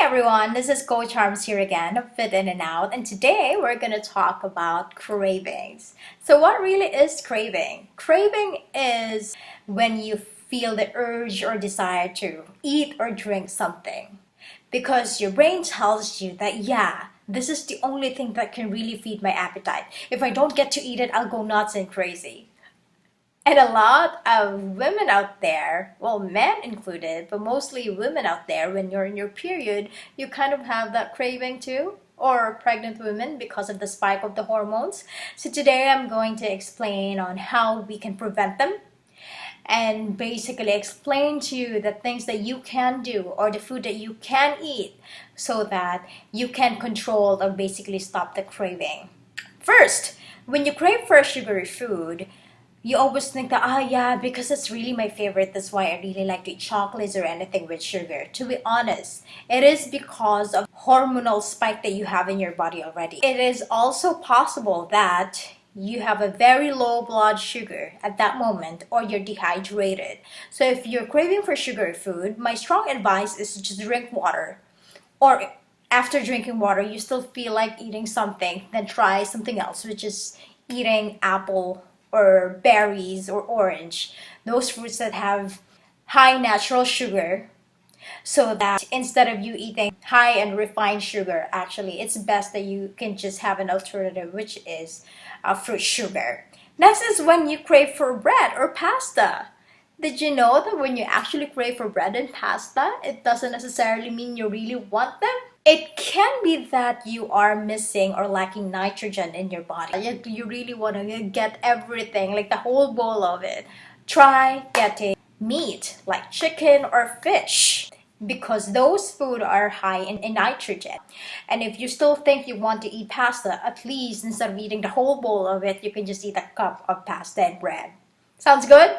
everyone, this is Coach Harms here again of Fit In and Out, and today we're going to talk about cravings. So what really is craving? Craving is when you feel the urge or desire to eat or drink something because your brain tells you that this is the only thing that can really feed my appetite. If I don't get to eat it, I'll go nuts and crazy. And a lot of women out there, well, men included, but mostly women out there, when you're in your period, you kind of have that craving too, or pregnant women because of the spike of the hormones. So today I'm going to explain on how we can prevent them and basically explain to you the things that you can do or the food that you can eat so that you can control or basically stop the craving. First, when you crave for a sugary food, you always think that, because it's really my favorite, that's why I really like to eat chocolates or anything with sugar. To be honest, it is because of hormonal spike that you have in your body already. It is also possible that you have a very low blood sugar at that moment or you're dehydrated. So if you're craving for sugary food, my strong advice is to just drink water. Or after drinking water, you still feel like eating something, then try something else, which is eating apple or berries or orange, those fruits that have high natural sugar, so that instead of you eating high and refined sugar, actually it's best that you can just have an alternative, which is fruit sugar. Next is when you crave for bread or pasta. Did you know that when you actually crave for bread and pasta, it doesn't necessarily mean you really want them? It can be that you are missing or lacking nitrogen in your body. You really want to get everything, like the whole bowl of it. Try getting meat, like chicken or fish, because those food are high in nitrogen. And if you still think you want to eat pasta, at least instead of eating the whole bowl of it, you can just eat a cup of pasta and bread. Sounds good?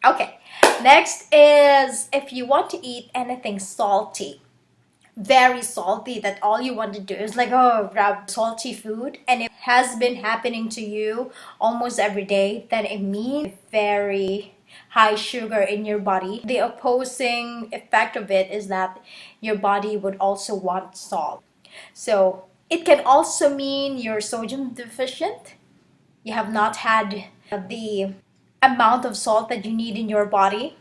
Okay. Next is if you want to eat anything salty, very salty, that all you want to do is grab salty food, and it has been happening to you almost every day, then it means very high sugar in your body. The opposing effect of it is that your body would also want salt. So it can also mean you're sodium deficient. You have not had the amount of salt that you need in your body.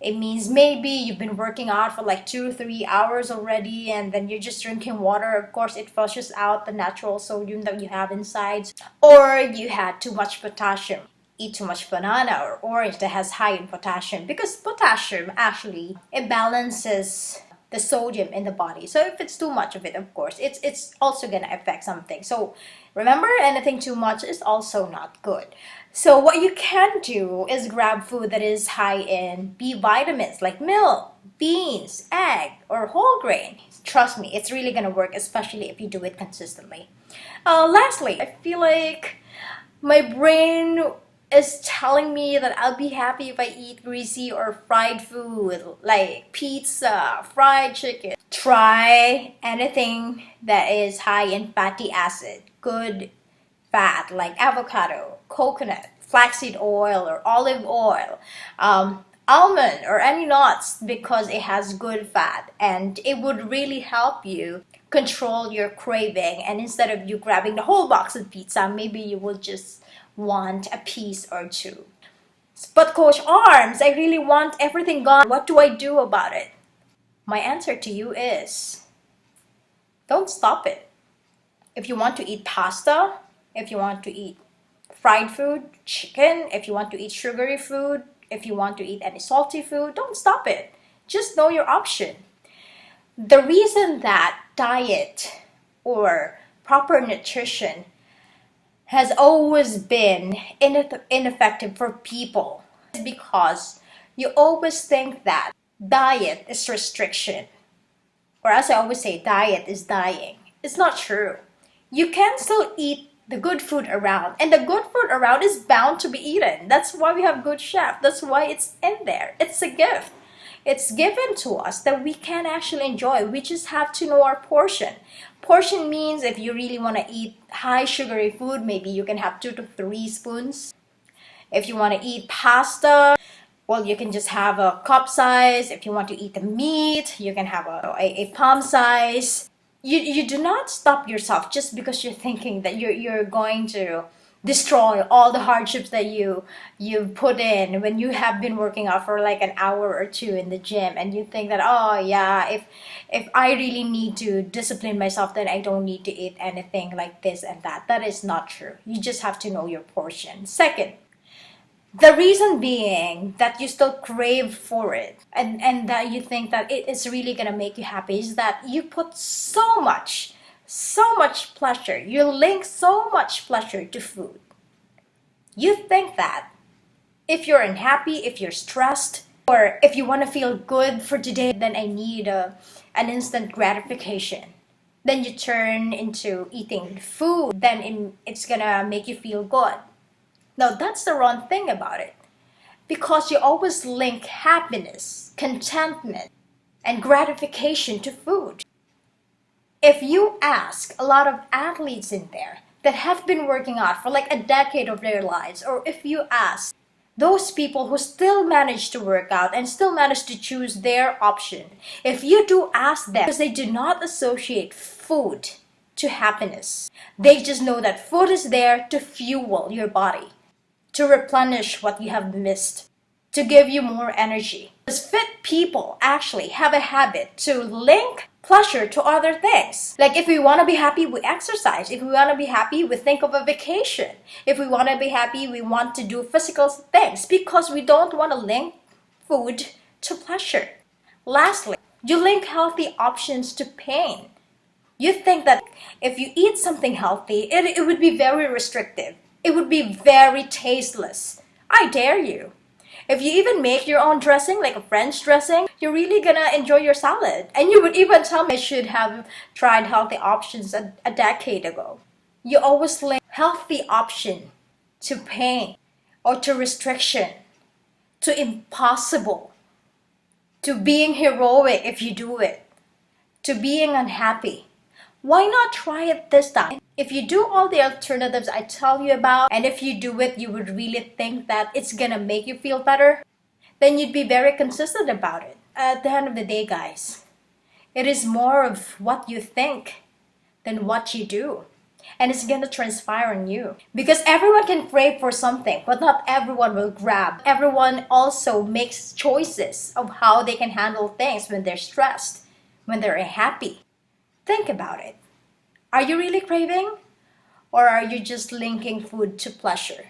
It means maybe you've been working out for like 2-3 hours already, and then you're just drinking water. Of course, it flushes out the natural sodium that you have inside. Or you had too much potassium. Eat too much banana or orange that has high in potassium, because potassium actually, it balances the sodium in the body. So if it's too much of it, of course, it's also going to affect something. So remember, anything too much is also not good. So what you can do is grab food that is high in B vitamins like milk, beans, egg, or whole grain. Trust me, it's really going to work, especially if you do it consistently. Lastly, I feel like my brain is telling me that I'll be happy if I eat greasy or fried food like pizza, fried chicken. Try anything that is high in fatty acid, good fat like avocado, coconut, flaxseed oil or olive oil, almond or any nuts, because it has good fat, and it would really help you control your craving. And instead of you grabbing the whole box of pizza, maybe you will just want a piece or two. But Coach Arms, I really want everything gone. What do I do about it? My answer to you is don't stop it. If you want to eat pasta, if you want to eat fried food, chicken, if you want to eat sugary food, if you want to eat any salty food, don't stop it. Just know your option. The reason that diet or proper nutrition has always been ineffective for people is because you always think that diet is restriction. Or as I always say, diet is dying. It's not true. You can still eat the good food around, and the good food around is bound to be eaten. That's why we have good chef. That's why it's in there. It's a gift. It's given to us that we can actually enjoy. We just have to know our portion. Portion means if you really want to eat high sugary food, maybe you can have 2 to 3 spoons. If you want to eat pasta, Well, you can just have a cup size. If you want to eat the meat, you can have a palm size. You do not stop yourself just because you're thinking that you're going to destroy all the hardships that you've put in when you have been working out for like an hour or two in the gym, and you think that, oh yeah, if I really need to discipline myself, then I don't need to eat anything like this and that. That is not true. You just have to know your portion. Second, the reason being that you still crave for it, and that you think that it is really gonna make you happy, is that you put so much pleasure. You link so much pleasure to food. You think that if you're unhappy, if you're stressed, or if you want to feel good for today, then I need an instant gratification. Then you turn into eating food, then it's gonna make you feel good. Now, that's the wrong thing about it. Because you always link happiness, contentment, and gratification to food. If you ask a lot of athletes in there that have been working out for like a decade of their lives, or if you ask those people who still manage to work out and still manage to choose their option, if you do ask them, because they do not associate food to happiness, they just know that food is there to fuel your body, to replenish what you have missed, to give you more energy. Because fit people actually have a habit to link pleasure to other things. Like if we want to be happy, we exercise. If we want to be happy, we think of a vacation. If we want to be happy, we want to do physical things because we don't want to link food to pleasure. Lastly, you link healthy options to pain. You think that if you eat something healthy, it would be very restrictive. It would be very tasteless. I dare you. If you even make your own dressing, like a French dressing, you're really gonna enjoy your salad. And you would even tell me I should have tried healthy options a decade ago. You always link healthy option to pain or to restriction, to impossible, to being heroic if you do it, to being unhappy. Why not try it this time? If you do all the alternatives I tell you about, and if you do it, you would really think that it's gonna make you feel better, then you'd be very consistent about it. At the end of the day, guys, it is more of what you think than what you do. And it's gonna transpire on you. Because everyone can crave for something, but not everyone will grab. Everyone also makes choices of how they can handle things when they're stressed, when they're happy. Think about it. Are you really craving? Or are you just linking food to pleasure?